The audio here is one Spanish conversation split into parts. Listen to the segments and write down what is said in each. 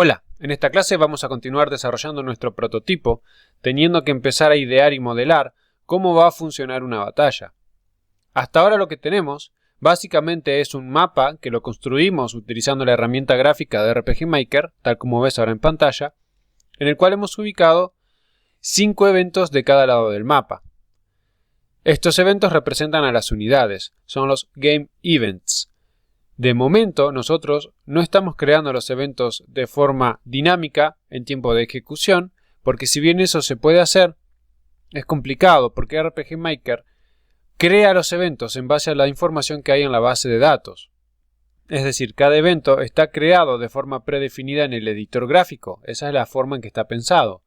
Hola, en esta clase vamos a continuar desarrollando nuestro prototipo, teniendo que empezar a idear y modelar cómo va a funcionar una batalla. Hasta ahora lo que tenemos básicamente es un mapa que lo construimos utilizando la herramienta gráfica de RPG Maker, tal como ves ahora en pantalla, en el cual hemos ubicado 5 eventos de cada lado del mapa. Estos eventos representan a las unidades, son los Game Events. De momento, nosotros no estamos creando los eventos de forma dinámica en tiempo de ejecución, porque si bien eso se puede hacer, es complicado porque RPG Maker crea los eventos en base a la información que hay en la base de datos. Es decir, cada evento está creado de forma predefinida en el editor gráfico, esa es la forma en que está pensado,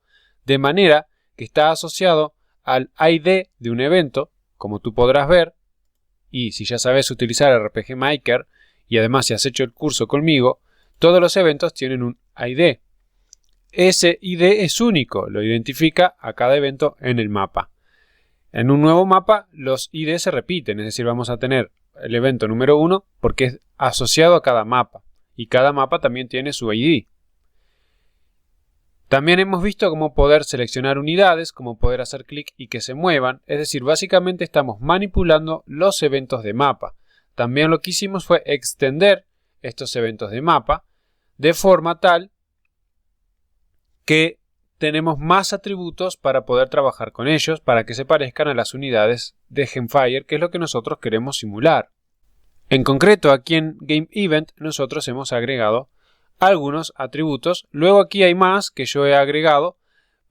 de manera que está asociado al ID de un evento, como tú podrás ver, y si ya sabes utilizar RPG Maker, y además si has hecho el curso conmigo, todos los eventos tienen un ID. Ese ID es único, lo identifica a cada evento en el mapa. En un nuevo mapa los ID se repiten, es decir, vamos a tener el evento número 1 porque es asociado a cada mapa, y cada mapa también tiene su ID. También hemos visto cómo poder seleccionar unidades, cómo poder hacer clic y que se muevan, es decir, básicamente estamos manipulando los eventos de mapa. También lo que hicimos fue extender estos eventos de mapa de forma tal que tenemos más atributos para poder trabajar con ellos para que se parezcan a las unidades de Genfire, que es lo que nosotros queremos simular. En concreto, aquí en Game Event nosotros hemos agregado algunos atributos. Luego aquí hay más que yo he agregado,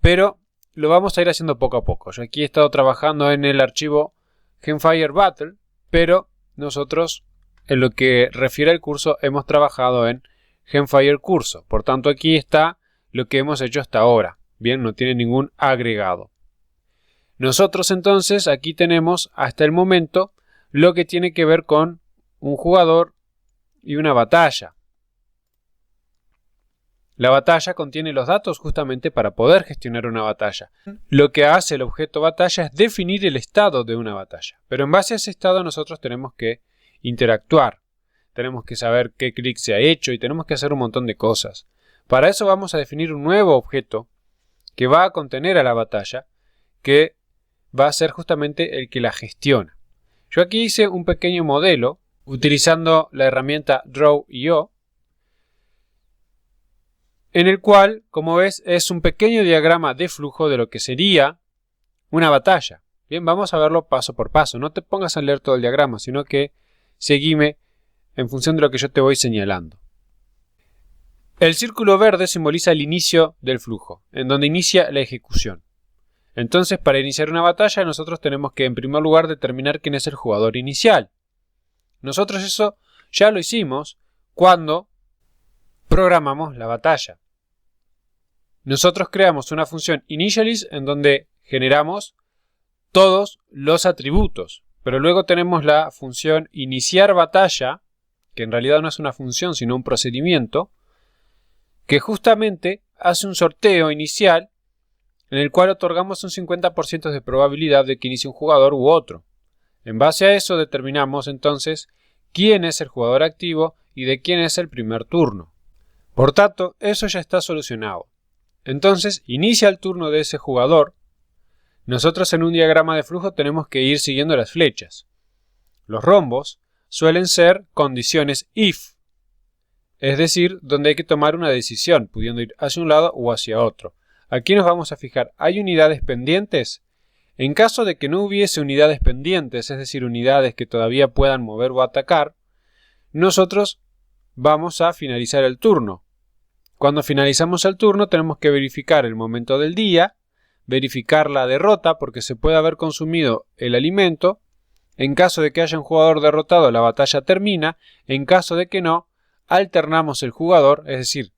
pero lo vamos a ir haciendo poco a poco. Yo aquí he estado trabajando en el archivo Genfire Battle, pero nosotros, en lo que refiere al curso, hemos trabajado en Genfire Curso. Por tanto, aquí está lo que hemos hecho hasta ahora. Bien, no tiene ningún agregado. Nosotros entonces aquí tenemos hasta el momento lo que tiene que ver con un jugador y una batalla. La batalla contiene los datos justamente para poder gestionar una batalla. Lo que hace el objeto batalla es definir el estado de una batalla. Pero en base a ese estado nosotros tenemos que interactuar. Tenemos que saber qué clic se ha hecho y tenemos que hacer un montón de cosas. Para eso vamos a definir un nuevo objeto que va a contener a la batalla, que va a ser justamente el que la gestiona. Yo aquí hice un pequeño modelo utilizando la herramienta Draw.io, en el cual, como ves, es un pequeño diagrama de flujo de lo que sería una batalla. Bien, vamos a verlo paso por paso. No te pongas a leer todo el diagrama, sino que seguime en función de lo que yo te voy señalando. El círculo verde simboliza el inicio del flujo, en donde inicia la ejecución. Entonces, para iniciar una batalla, nosotros tenemos que, en primer lugar, determinar quién es el jugador inicial. Nosotros eso ya lo hicimos cuando programamos la batalla. Nosotros creamos una función initialize en donde generamos todos los atributos, pero luego tenemos la función iniciar batalla, que en realidad no es una función sino un procedimiento, que justamente hace un sorteo inicial en el cual otorgamos un 50% de probabilidad de que inicie un jugador u otro. En base a eso determinamos entonces quién es el jugador activo y de quién es el primer turno. Por tanto, eso ya está solucionado. Entonces, inicia el turno de ese jugador. Nosotros en un diagrama de flujo tenemos que ir siguiendo las flechas. Los rombos suelen ser condiciones if, es decir, donde hay que tomar una decisión, pudiendo ir hacia un lado o hacia otro. Aquí nos vamos a fijar, ¿hay unidades pendientes? En caso de que no hubiese unidades pendientes, es decir, unidades que todavía puedan mover o atacar, nosotros vamos a finalizar el turno. Cuando finalizamos el turno tenemos que verificar el momento del día, verificar la derrota porque se puede haber consumido el alimento. En caso de que haya un jugador derrotado, la batalla termina. En caso de que no, alternamos el jugador, es decir,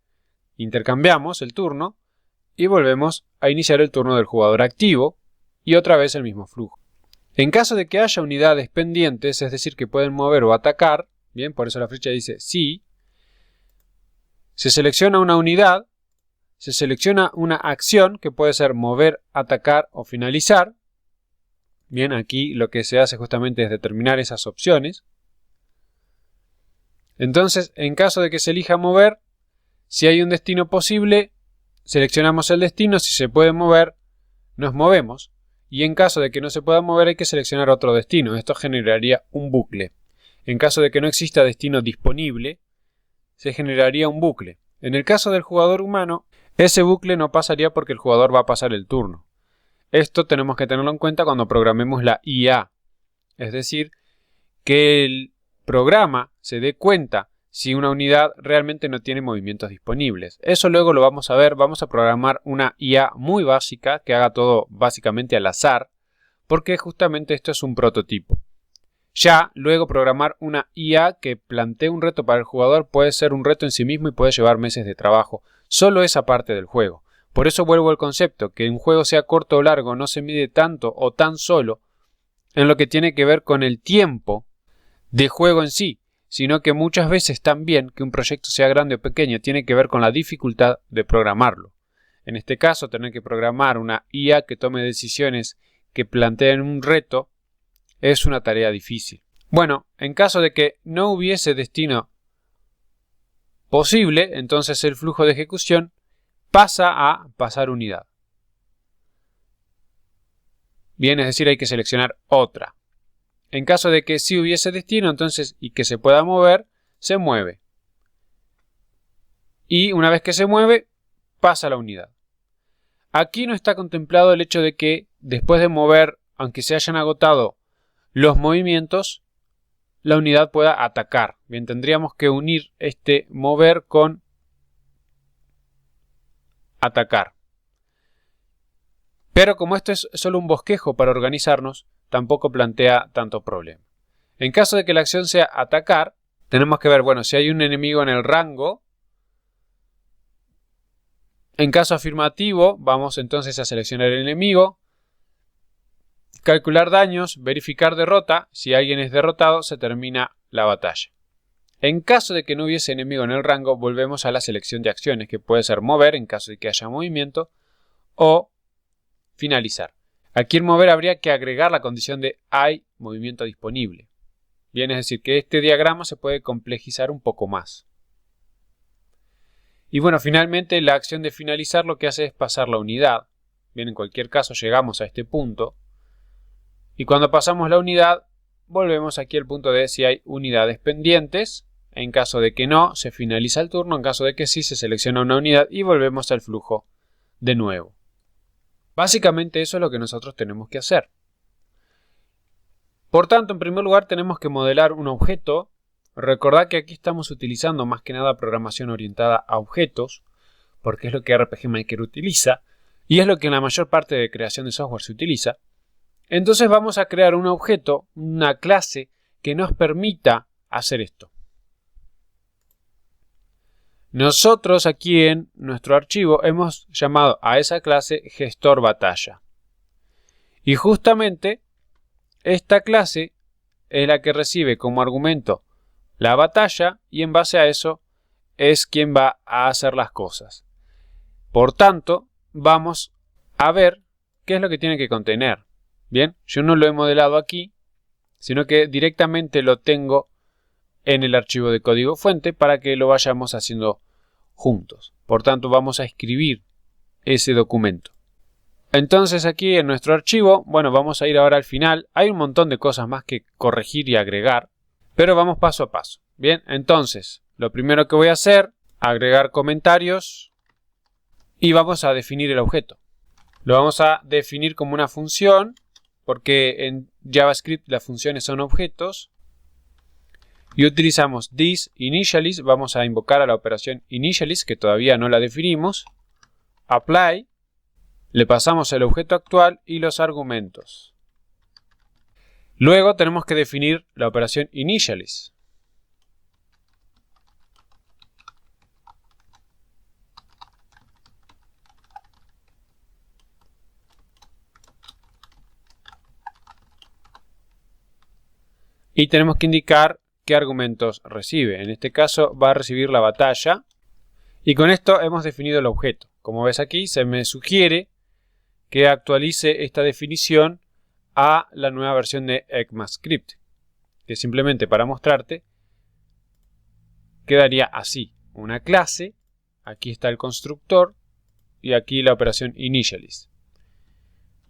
intercambiamos el turno y volvemos a iniciar el turno del jugador activo y otra vez el mismo flujo. En caso de que haya unidades pendientes, es decir, que pueden mover o atacar, bien, por eso la flecha dice sí, se selecciona una unidad, se selecciona una acción que puede ser mover, atacar o finalizar. Bien, aquí lo que se hace justamente es determinar esas opciones. Entonces, en caso de que se elija mover, Si hay un destino posible, seleccionamos el destino. Si se puede mover, nos movemos. Y en caso de que no se pueda mover, hay que seleccionar otro destino. Esto generaría un bucle. En caso de que no exista destino disponible, se generaría un bucle. En el caso del jugador humano, ese bucle no pasaría porque el jugador va a pasar el turno. Esto tenemos que tenerlo en cuenta cuando programemos la IA. Es decir, que el programa se dé cuenta si una unidad realmente no tiene movimientos disponibles. Eso luego lo vamos a ver. Vamos a programar una IA muy básica que haga todo básicamente al azar, porque justamente esto es un prototipo. Ya luego programar una IA que plantee un reto para el jugador puede ser un reto en sí mismo y puede llevar meses de trabajo. Solo esa parte del juego. Por eso vuelvo al concepto, que un juego sea corto o largo no se mide tanto o tan solo en lo que tiene que ver con el tiempo de juego en sí, sino que muchas veces también que un proyecto sea grande o pequeño tiene que ver con la dificultad de programarlo. En este caso, tener que programar una IA que tome decisiones que planteen un reto es una tarea difícil. Bueno, en caso de que no hubiese destino posible, entonces el flujo de ejecución pasa a pasar unidad. Bien, es decir, hay que seleccionar otra. En caso de que sí hubiese destino, entonces, y que se pueda mover, se mueve. Y una vez que se mueve, pasa la unidad. Aquí no está contemplado el hecho de que después de mover, aunque se hayan agotado los movimientos, la unidad pueda atacar. Bien, tendríamos que unir este mover con atacar. Pero como esto es solo un bosquejo para organizarnos, tampoco plantea tanto problema. En caso de que la acción sea atacar, tenemos que ver, bueno, si hay un enemigo en el rango. En caso afirmativo, vamos entonces a seleccionar el enemigo, calcular daños, verificar derrota. Si alguien es derrotado, se termina la batalla. En caso de que no hubiese enemigo en el rango, volvemos a la selección de acciones, que puede ser mover en caso de que haya movimiento, o finalizar. Aquí en mover habría que agregar la condición de hay movimiento disponible. Bien, es decir, que este diagrama se puede complejizar un poco más. Y bueno, finalmente la acción de finalizar lo que hace es pasar la unidad. Bien, en cualquier caso llegamos a este punto. Y cuando pasamos la unidad, volvemos aquí al punto de si hay unidades pendientes. En caso de que no, se finaliza el turno. En caso de que sí, se selecciona una unidad y volvemos al flujo de nuevo. Básicamente eso es lo que nosotros tenemos que hacer. Por tanto, en primer lugar tenemos que modelar un objeto. Recordad que aquí estamos utilizando más que nada programación orientada a objetos, porque es lo que RPG Maker utiliza y es lo que en la mayor parte de creación de software se utiliza. Entonces vamos a crear un objeto, una clase que nos permita hacer esto. Nosotros aquí en nuestro archivo hemos llamado a esa clase gestor batalla. Y justamente esta clase es la que recibe como argumento la batalla y en base a eso es quien va a hacer las cosas. Por tanto, vamos a ver qué es lo que tiene que contener. Bien, yo no lo he modelado aquí, sino que directamente lo tengo en el archivo de código fuente para que lo vayamos haciendo juntos. Por tanto, vamos a escribir ese documento. Entonces aquí en nuestro archivo, bueno, vamos a ir ahora al final. Hay un montón de cosas más que corregir y agregar, pero vamos paso a paso. Bien, entonces, lo primero que voy a hacer, agregar comentarios y vamos a definir el objeto. Lo vamos a definir como una función, porque en JavaScript las funciones son objetos. Y utilizamos thisInitialize, vamos a invocar a la operación initialize, que todavía no la definimos. Apply, le pasamos el objeto actual y los argumentos. Luego tenemos que definir la operación initialize. Y tenemos que indicar qué argumentos recibe. En este caso va a recibir la batalla. Y con esto hemos definido el objeto. Como ves aquí, se me sugiere que actualice esta definición a la nueva versión de ECMAScript. Que simplemente para mostrarte quedaría así. Una clase aquí está el constructor y aquí la operación initialize.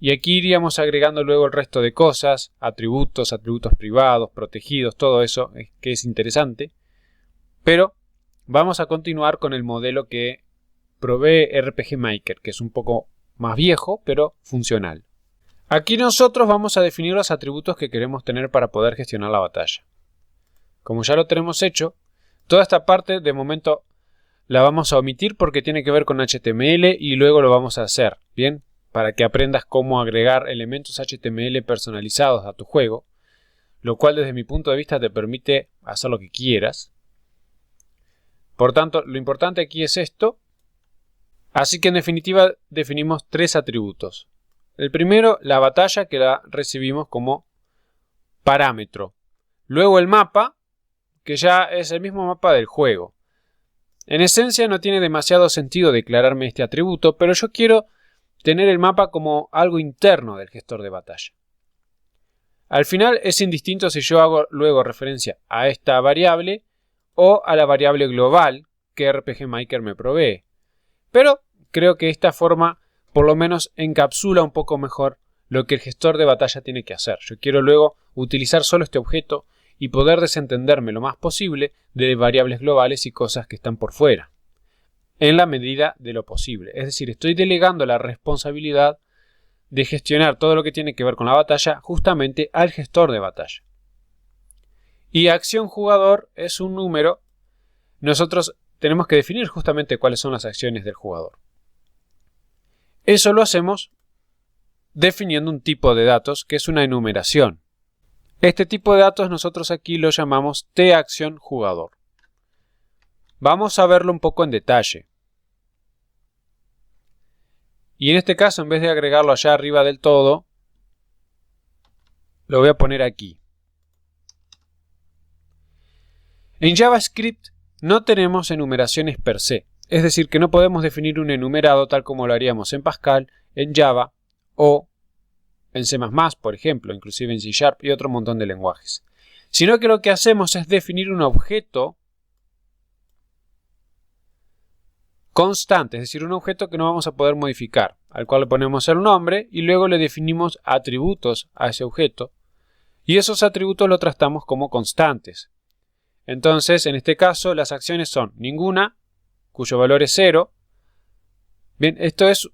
Y aquí iríamos agregando luego el resto de cosas, atributos privados, protegidos, todo eso que es interesante. Pero vamos a continuar con el modelo que provee RPG Maker, que es un poco más viejo, pero funcional. Aquí nosotros vamos a definir los atributos que queremos tener para poder gestionar la batalla. Como ya lo tenemos hecho, toda esta parte de momento la vamos a omitir porque tiene que ver con HTML y luego lo vamos a hacer, ¿bien? Para que aprendas cómo agregar elementos HTML personalizados a tu juego, lo cual desde mi punto de vista te permite hacer lo que quieras. Por tanto, lo importante aquí es esto. Así que en definitiva definimos tres atributos. El primero, la batalla, que la recibimos como parámetro. Luego el mapa, que ya es el mismo mapa del juego. En esencia no tiene demasiado sentido declararme este atributo, pero yo quiero tener el mapa como algo interno del gestor de batalla. Al final es indistinto si yo hago luego referencia a esta variable o a la variable global que RPG Maker me provee. Pero creo que esta forma por lo menos encapsula un poco mejor lo que el gestor de batalla tiene que hacer. Yo quiero luego utilizar solo este objeto y poder desentenderme lo más posible de variables globales y cosas que están por fuera, en la medida de lo posible. Es decir, estoy delegando la responsabilidad de gestionar todo lo que tiene que ver con la batalla justamente al gestor de batalla. Y acción jugador es un número. Nosotros tenemos que definir justamente cuáles son las acciones del jugador. Eso lo hacemos definiendo un tipo de datos que es una enumeración. Este tipo de datos nosotros aquí lo llamamos tAcción jugador. Vamos a verlo un poco en detalle. Y en este caso, en vez de agregarlo allá arriba del todo, lo voy a poner aquí. En JavaScript no tenemos enumeraciones per se. Es decir, que no podemos definir un enumerado tal como lo haríamos en Pascal, en Java o en C++, por ejemplo, inclusive en C# y otro montón de lenguajes. Sino que lo que hacemos es definir un objeto constante, es decir, un objeto que no vamos a poder modificar, al cual le ponemos el nombre y luego le definimos atributos a ese objeto y esos atributos los tratamos como constantes. Entonces, en este caso, las acciones son ninguna, cuyo valor es 0. Bien, esto es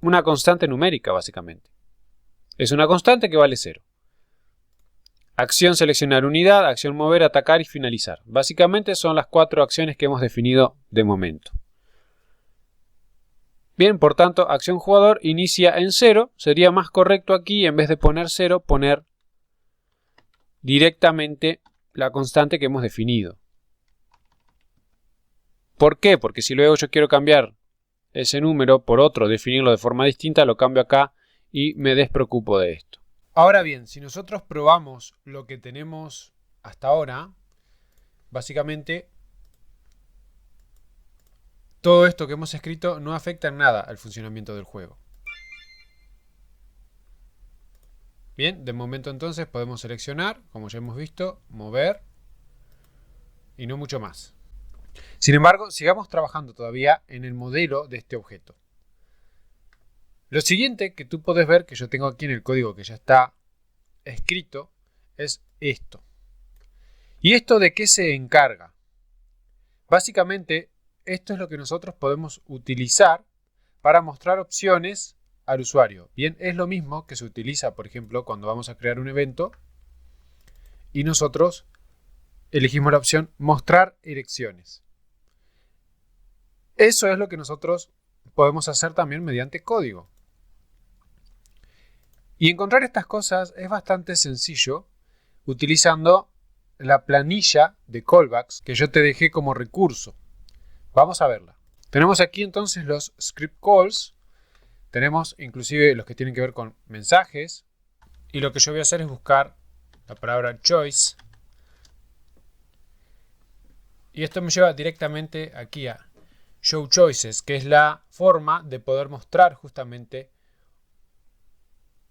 una constante numérica, básicamente. Es una constante que vale 0. Acción seleccionar unidad, acción mover, atacar y finalizar. Básicamente son las 4 acciones que hemos definido de momento. Bien, por tanto, acción jugador inicia en 0. Sería más correcto aquí, en vez de poner 0, poner directamente la constante que hemos definido. ¿Por qué? Porque si luego yo quiero cambiar ese número por otro, definirlo de forma distinta, lo cambio acá y me despreocupo de esto. Ahora bien, si nosotros probamos lo que tenemos hasta ahora, básicamente todo esto que hemos escrito no afecta en nada al funcionamiento del juego. Bien, de momento entonces podemos seleccionar, como ya hemos visto, mover y no mucho más. Sin embargo, sigamos trabajando todavía en el modelo de este objeto. Lo siguiente que tú puedes ver, que yo tengo aquí en el código que ya está escrito, es esto. ¿Y esto de qué se encarga? Básicamente, esto es lo que nosotros podemos utilizar para mostrar opciones al usuario. Bien, es lo mismo que se utiliza, por ejemplo, cuando vamos a crear un evento y nosotros elegimos la opción mostrar elecciones. Eso es lo que nosotros podemos hacer también mediante código. Y encontrar estas cosas es bastante sencillo utilizando la planilla de callbacks que yo te dejé como recurso. Vamos a verla. Tenemos aquí entonces los script calls. Tenemos inclusive los que tienen que ver con mensajes. Y lo que yo voy a hacer es buscar la palabra choice. Y esto me lleva directamente aquí a show choices, que es la forma de poder mostrar justamente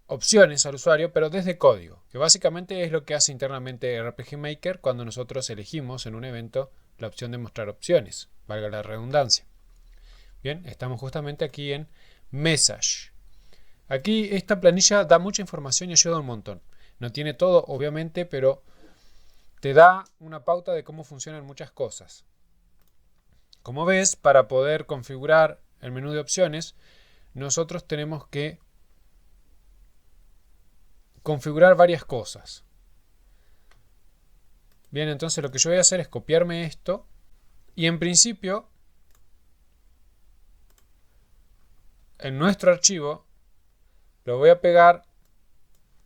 opciones al usuario, pero desde código, que básicamente es lo que hace internamente RPG Maker cuando nosotros elegimos en un evento la opción de mostrar opciones, valga la redundancia. Bien, estamos justamente aquí en Message. Aquí esta planilla da mucha información y ayuda un montón. No tiene todo, obviamente, pero te da una pauta de cómo funcionan muchas cosas. Como ves, para poder configurar el menú de opciones, nosotros tenemos que configurar varias cosas. Bien, entonces lo que yo voy a hacer es copiarme esto y en principio en nuestro archivo lo voy a pegar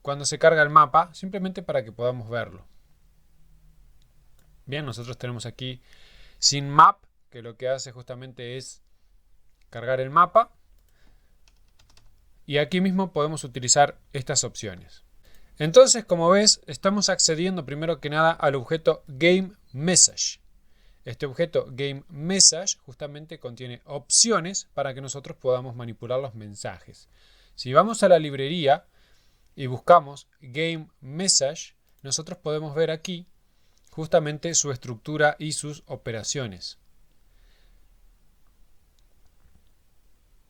cuando se carga el mapa, simplemente para que podamos verlo. Bien, nosotros tenemos aquí sin map, que lo que hace justamente es cargar el mapa. Y aquí mismo podemos utilizar estas opciones. Entonces, como ves, estamos accediendo primero que nada al objeto GameMessage. Este objeto GameMessage justamente contiene opciones para que nosotros podamos manipular los mensajes. Si vamos a la librería y buscamos GameMessage, nosotros podemos ver aquí justamente su estructura y sus operaciones.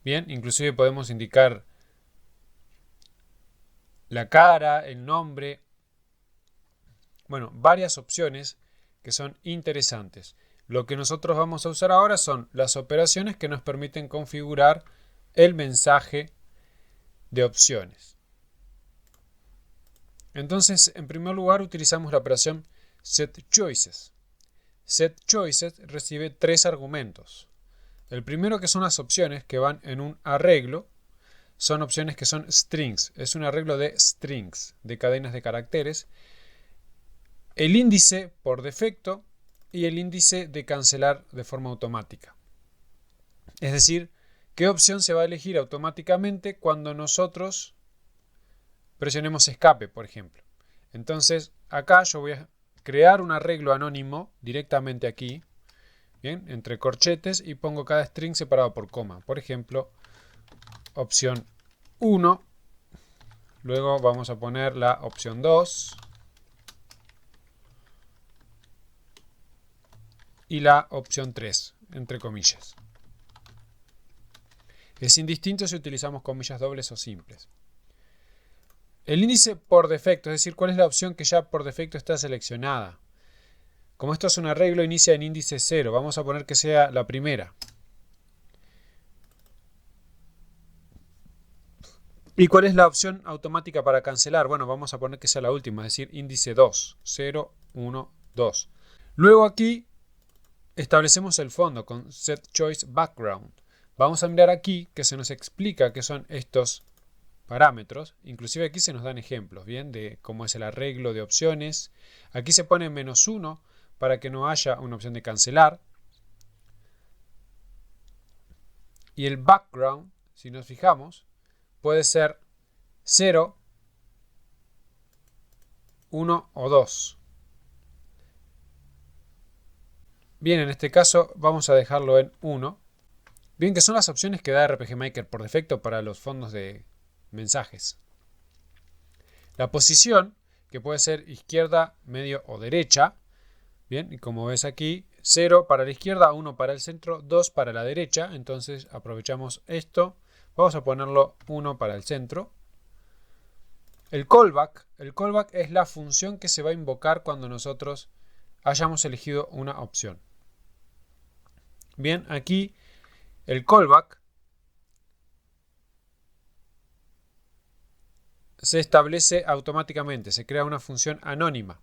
Bien, inclusive podemos indicar la cara, el nombre, bueno, varias opciones que son interesantes. Lo que nosotros vamos a usar ahora son las operaciones que nos permiten configurar el mensaje de opciones. Entonces, en primer lugar, utilizamos la operación setChoices. setChoices recibe 3 argumentos. El primero, que son las opciones que van en un arreglo, son opciones que son strings. Es un arreglo de strings, de cadenas de caracteres. El índice por defecto y el índice de cancelar de forma automática. Es decir, qué opción se va a elegir automáticamente cuando nosotros presionemos escape, por ejemplo. Entonces, acá yo voy a crear un arreglo anónimo directamente aquí, bien, entre corchetes, y pongo cada string separado por coma. Por ejemplo, opción 1, luego vamos a poner la opción 2 y la opción 3, entre comillas. Es indistinto si utilizamos comillas dobles o simples. El índice por defecto, es decir, cuál es la opción que ya por defecto está seleccionada. Como esto es un arreglo, inicia en índice 0. Vamos a poner que sea la primera. ¿Y cuál es la opción automática para cancelar? Bueno, vamos a poner que sea la última, es decir, índice 2. 0, 1, 2. Luego aquí establecemos el fondo con setChoiceBackground. Vamos a mirar aquí que se nos explica qué son estos parámetros. Inclusive aquí se nos dan ejemplos, ¿bien? De cómo es el arreglo de opciones. Aquí se pone -1 para que no haya una opción de cancelar. Y el background, si nos fijamos, puede ser 0, 1 o 2. Bien, en este caso vamos a dejarlo en 1. Bien, que son las opciones que da RPG Maker por defecto para los fondos de mensajes. La posición, que puede ser izquierda, medio o derecha. Bien, y como ves aquí, 0 para la izquierda, 1 para el centro, 2 para la derecha. Entonces aprovechamos esto. Vamos a ponerlo 1 para el centro. El callback es la función que se va a invocar cuando nosotros hayamos elegido una opción. Bien, aquí el callback se establece automáticamente, se crea una función anónima.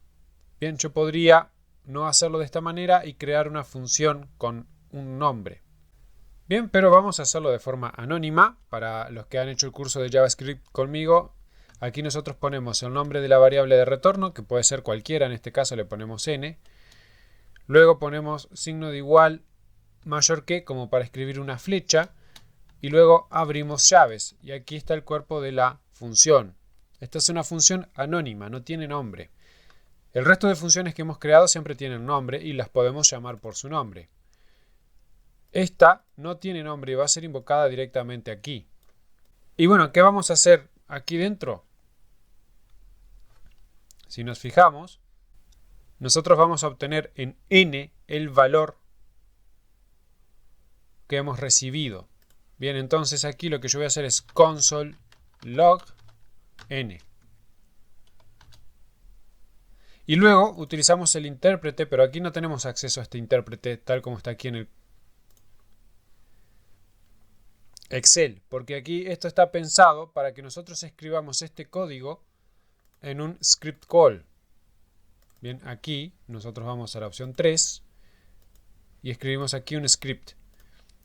Bien, yo podría no hacerlo de esta manera y crear una función con un nombre. Bien, pero vamos a hacerlo de forma anónima. Para los que han hecho el curso de JavaScript conmigo, aquí nosotros ponemos el nombre de la variable de retorno, que puede ser cualquiera, en este caso le ponemos n. Luego ponemos signo de igual mayor que, como para escribir una flecha, y luego abrimos llaves, y aquí está el cuerpo de la función. Esta es una función anónima, no tiene nombre. El resto de funciones que hemos creado siempre tienen nombre y las podemos llamar por su nombre. Esta no tiene nombre y va a ser invocada directamente aquí. Y bueno, ¿qué vamos a hacer aquí dentro? Si nos fijamos, nosotros vamos a obtener en n el valor que hemos recibido. Bien, entonces aquí lo que yo voy a hacer es console log n. Y luego utilizamos el intérprete, pero aquí no tenemos acceso a este intérprete tal como está aquí en el Excel, porque aquí esto está pensado para que nosotros escribamos este código en un script call. Bien, aquí nosotros vamos a la opción 3 y escribimos aquí un script.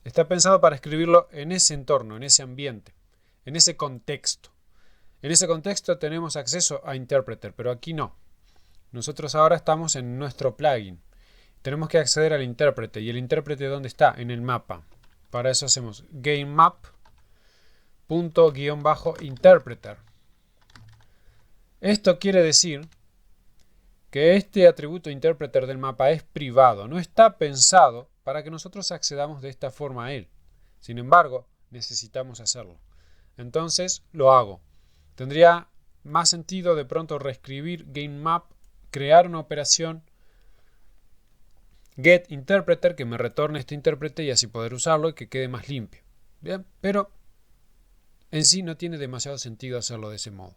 Está pensado para escribirlo en ese entorno, en ese ambiente, en ese contexto. En ese contexto tenemos acceso a Interpreter, pero aquí no. Nosotros ahora estamos en nuestro plugin. Tenemos que acceder al intérprete. ¿Y el intérprete dónde está? En el mapa. Para eso hacemos GameMap._interpreter. Esto quiere decir que este atributo interpreter del mapa es privado. No está pensado para que nosotros accedamos de esta forma a él. Sin embargo, necesitamos hacerlo. Entonces lo hago. Tendría más sentido de pronto reescribir GameMap, crear una operación getInterpreter que me retorne este intérprete y así poder usarlo y que quede más limpio. Bien, pero en sí no tiene demasiado sentido hacerlo de ese modo.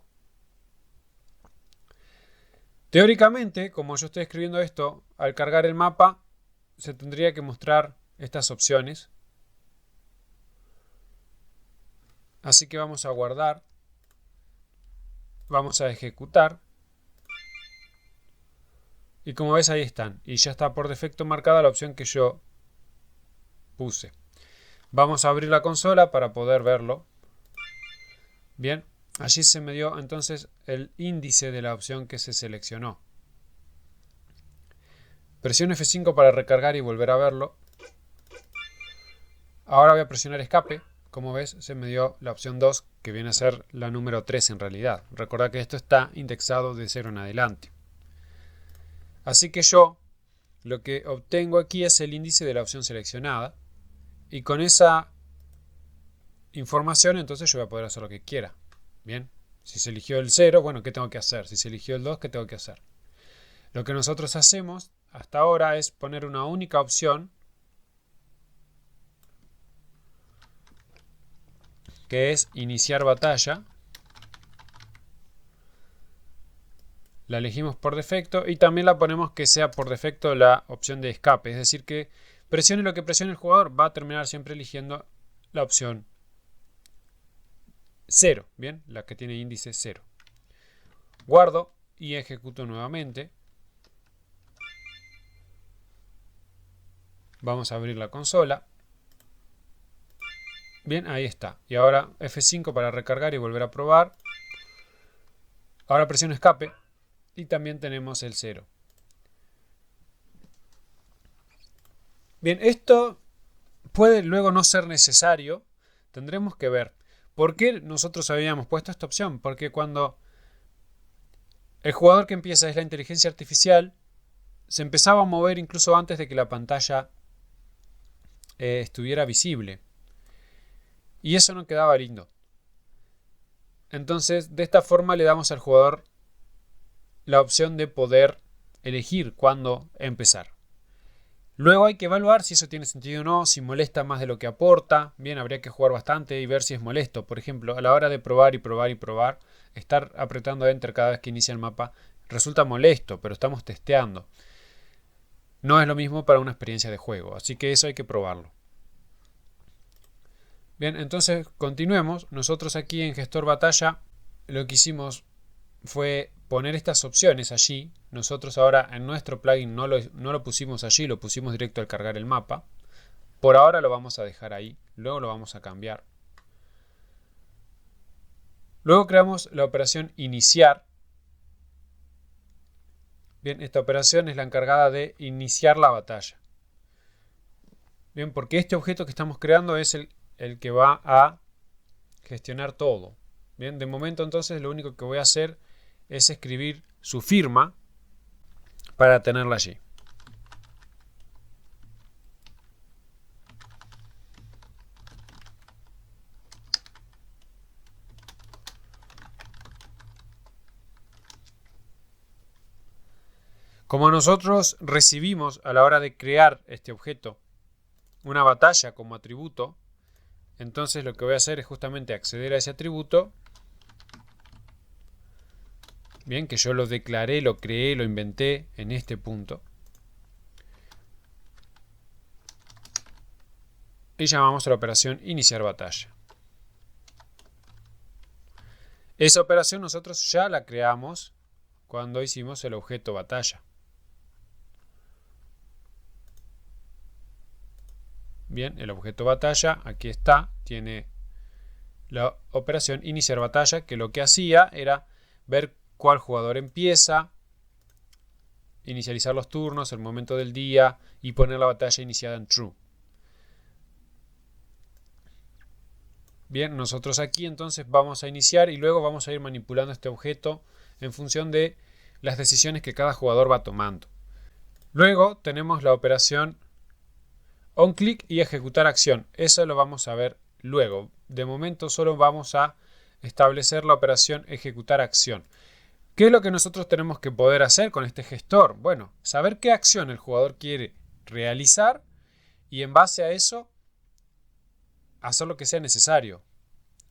Teóricamente, como yo estoy escribiendo esto, al cargar el mapa se tendría que mostrar estas opciones. Así que vamos a guardar, vamos a ejecutar. Y como ves ahí están. Y ya está por defecto marcada la opción que yo puse. Vamos a abrir la consola para poder verlo. Bien, allí se me dio entonces el índice de la opción que se seleccionó. Presiono F5 para recargar y volver a verlo. Ahora voy a presionar escape. Como ves, se me dio la opción 2, que viene a ser la número 3 en realidad. Recordad que esto está indexado de 0 en adelante. Así que yo lo que obtengo aquí es el índice de la opción seleccionada. Y con esa información entonces yo voy a poder hacer lo que quiera. Bien, si se eligió el 0, bueno, ¿qué tengo que hacer? Si se eligió el 2, ¿qué tengo que hacer? Lo que nosotros hacemos hasta ahora es poner una única opción, que es iniciar batalla. La elegimos por defecto y también la ponemos que sea por defecto la opción de escape. Es decir, que presione lo que presione el jugador, va a terminar siempre eligiendo la opción 0. Bien, la que tiene índice 0. Guardo y ejecuto nuevamente. Vamos a abrir la consola. Bien, ahí está. Y ahora F5 para recargar y volver a probar. Ahora presiono escape. Y también tenemos el 0. Bien, esto puede luego no ser necesario. Tendremos que ver. ¿Por qué nosotros habíamos puesto esta opción? Porque cuando el jugador que empieza es la inteligencia artificial, se empezaba a mover incluso antes de que la pantalla estuviera visible. Y eso no quedaba lindo. Entonces, de esta forma le damos al jugador la opción de poder elegir cuándo empezar. Luego hay que evaluar si eso tiene sentido o no, si molesta más de lo que aporta. Bien, habría que jugar bastante y ver si es molesto. Por ejemplo, a la hora de probar y probar y probar, estar apretando Enter cada vez que inicia el mapa resulta molesto, pero estamos testeando. No es lo mismo para una experiencia de juego, así que eso hay que probarlo. Bien, entonces continuemos. Nosotros aquí en Gestor Batalla lo que hicimos fue poner estas opciones allí. Nosotros ahora en nuestro plugin no lo pusimos allí, lo pusimos directo al cargar el mapa. Por ahora lo vamos a dejar ahí, luego lo vamos a cambiar. Luego creamos la operación iniciar. Bien, esta operación es la encargada de iniciar la batalla. Bien, porque este objeto que estamos creando es el que va a gestionar todo. Bien, de momento entonces lo único que voy a hacer es escribir su firma para tenerla allí. Como nosotros recibimos a la hora de crear este objeto una batalla como atributo, entonces lo que voy a hacer es justamente acceder a ese atributo. Bien, que yo lo declaré, lo creé, lo inventé en este punto. Y llamamos a la operación iniciar batalla. Esa operación nosotros ya la creamos cuando hicimos el objeto batalla. Bien, el objeto batalla, aquí está, tiene la operación iniciar batalla, que lo que hacía era ver cuál jugador empieza, inicializar los turnos, el momento del día y poner la batalla iniciada en true. Bien, nosotros aquí entonces vamos a iniciar y luego vamos a ir manipulando este objeto en función de las decisiones que cada jugador va tomando. Luego tenemos la operación onClick y ejecutar acción. Eso lo vamos a ver luego. De momento solo vamos a establecer la operación ejecutar acción. ¿Qué es lo que nosotros tenemos que poder hacer con este gestor? Bueno, saber qué acción el jugador quiere realizar y en base a eso hacer lo que sea necesario.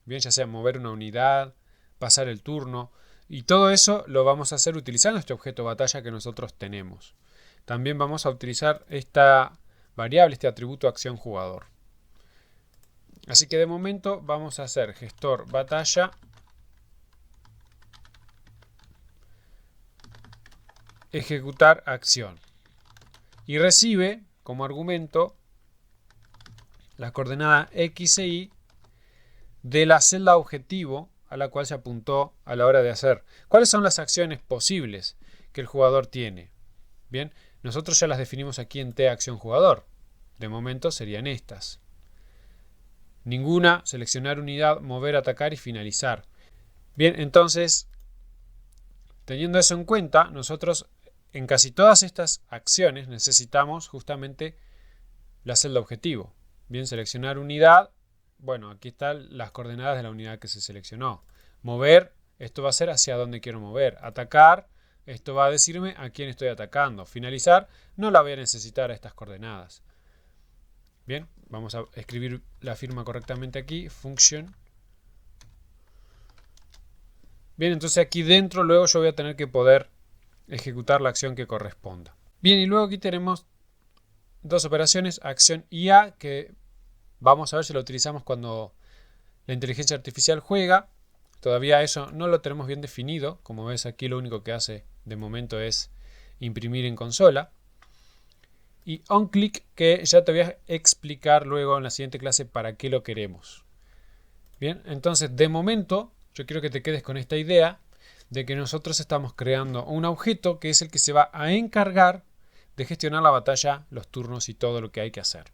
Bien, ya sea mover una unidad, pasar el turno, y todo eso lo vamos a hacer utilizando este objeto batalla que nosotros tenemos. También vamos a utilizar esta variable, este atributo acción jugador. Así que de momento vamos a hacer gestor batalla ejecutar acción y recibe como argumento la coordenada X e Y de la celda objetivo a la cual se apuntó a la hora de hacer. ¿Cuáles son las acciones posibles que el jugador tiene? Bien, nosotros ya las definimos aquí en T acción jugador. De momento serían estas. Ninguna, seleccionar unidad, mover, atacar y finalizar. Bien, entonces, teniendo eso en cuenta, nosotros en casi todas estas acciones necesitamos justamente la celda objetivo. Bien, seleccionar unidad. Bueno, aquí están las coordenadas de la unidad que se seleccionó. Mover, esto va a ser hacia dónde quiero mover. Atacar, esto va a decirme a quién estoy atacando. Finalizar, no la voy a necesitar a estas coordenadas. Bien, vamos a escribir la firma correctamente aquí. Function. Bien, entonces aquí dentro luego yo voy a tener que poder ejecutar la acción que corresponda. Bien, y luego aquí tenemos dos operaciones, acción y A, que vamos a ver si lo utilizamos cuando la inteligencia artificial juega. Todavía eso no lo tenemos bien definido. Como ves aquí lo único que hace de momento es imprimir en consola. Y onClick, que ya te voy a explicar luego en la siguiente clase para qué lo queremos. Bien, entonces de momento yo quiero que te quedes con esta idea de que nosotros estamos creando un objeto que es el que se va a encargar de gestionar la batalla, los turnos y todo lo que hay que hacer.